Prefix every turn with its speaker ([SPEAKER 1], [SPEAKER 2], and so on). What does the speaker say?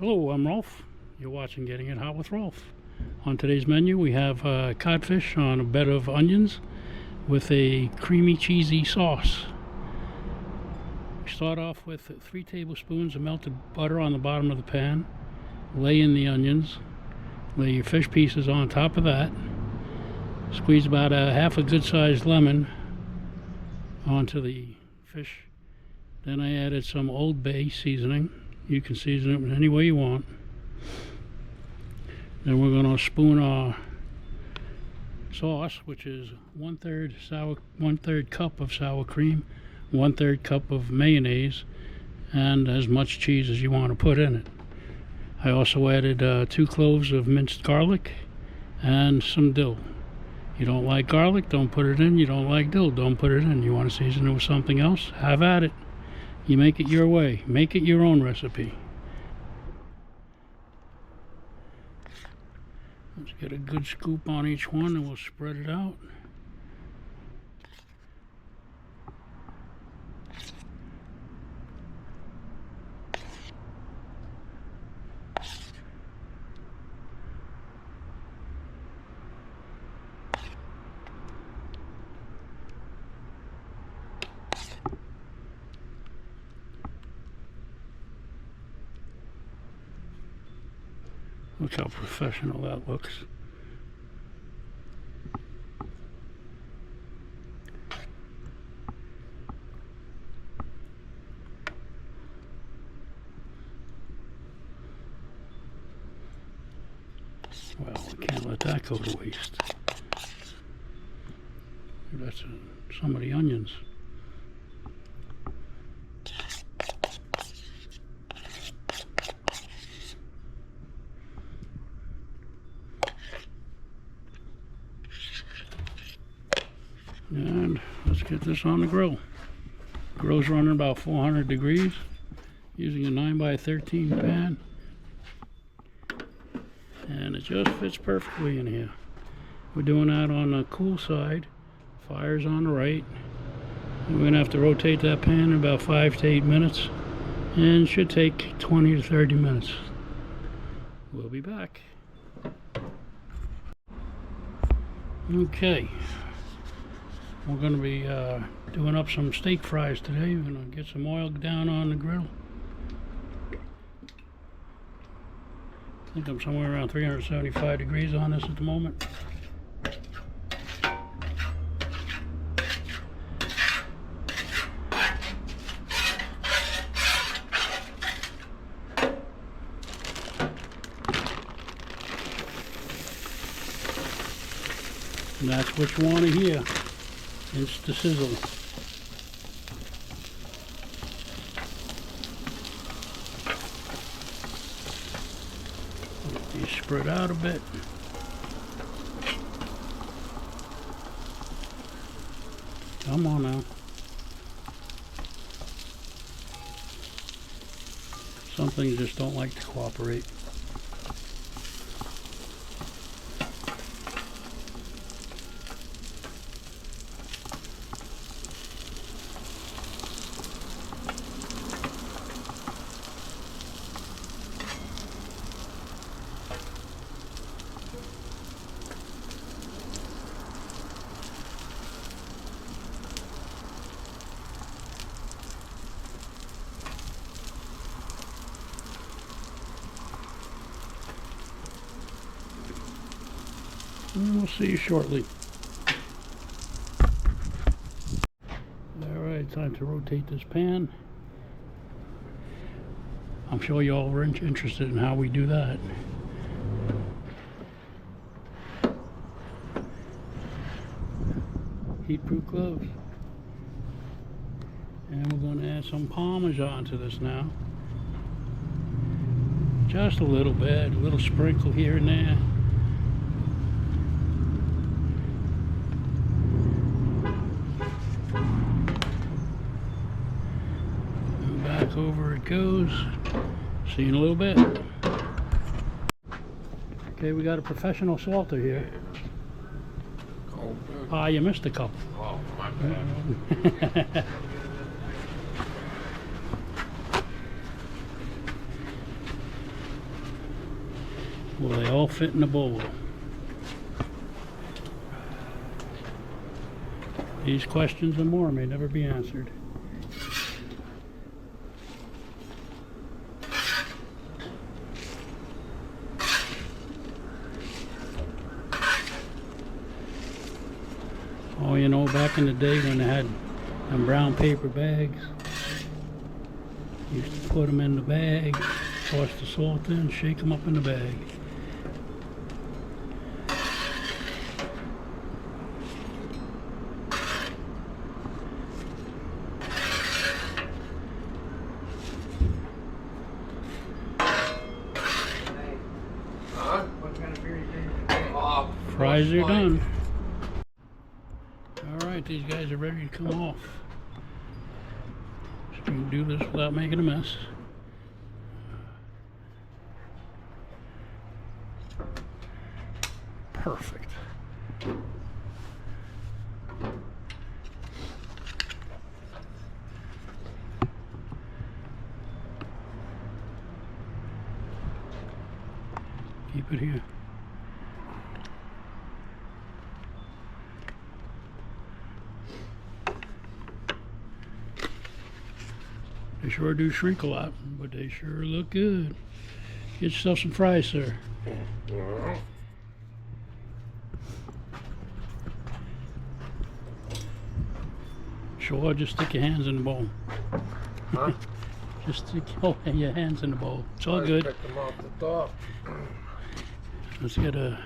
[SPEAKER 1] Hello, I'm Rolf. You're watching Getting It Hot with Rolf. On today's menu we have codfish on a bed of onions with a creamy cheesy sauce. We start off with 3 tablespoons of melted butter on the bottom of the pan. Lay in the onions. Lay your fish pieces on top of that. Squeeze about half a good sized lemon onto the fish. Then I added some Old Bay seasoning. You can season it any way you want. Then we're going to spoon our sauce, which is 1/3 cup of sour cream, 1/3 cup of mayonnaise, and as much cheese as you want to put in it. I also added 2 cloves of minced garlic and some dill. You don't like garlic, don't put it in. You don't like dill, don't put it in. You want to season it with something else, have at it. You make it your way. Make it your own recipe. Let's get a good scoop on each one and we'll spread it out. Look how professional that looks. Well, we can't let that go to waste. That's some of the onions. And let's get this on the grill. Grill's running about 400 degrees using a 9x13 pan, and it just fits perfectly in here. We're doing that on the cool side. Fire's on the right, and we're gonna have to rotate that pan in about 5 to 8 minutes, and it should take 20 to 30 minutes. We'll be back. Okay. We're going to be doing up some steak fries today. We're going to get some oil down on the grill. I think I'm somewhere around 375 degrees on this at the moment. And that's what you want to hear. It's the sizzle. You spread out a bit. Come on now. Some things just don't like to cooperate. And we'll see you shortly. Alright, time to rotate this pan. I'm sure you all are interested in how we do that. Heat-proof cloves. And we're going to add some Parmesan to this now. Just a little bit, a little sprinkle here and there. Over it goes. See you in a little bit. Okay, we got a professional salter here. Ah, you missed a couple.
[SPEAKER 2] Oh, my bad.
[SPEAKER 1] Will they all fit in the bowl? These questions and more may never be answered. Oh, you know, back in the day when they had them brown paper bags, used to put them in the bag, toss the salt in, shake them up in the bag.
[SPEAKER 2] Huh?
[SPEAKER 3] What kind of beer you drinking?
[SPEAKER 2] Oh,
[SPEAKER 1] Fries are
[SPEAKER 2] Busch Light.
[SPEAKER 1] done. Alright, these guys are ready to come off. So we can do this without making a mess. Perfect. Keep it here. They sure do shrink a lot, but they sure look good. Get yourself some fries, sir.
[SPEAKER 2] Yeah.
[SPEAKER 1] Sure, just stick your hands in the bowl.
[SPEAKER 2] Huh?
[SPEAKER 1] Just stick your hands in the bowl. It's all
[SPEAKER 2] I
[SPEAKER 1] good.
[SPEAKER 2] picked them off the top.
[SPEAKER 1] Let's get a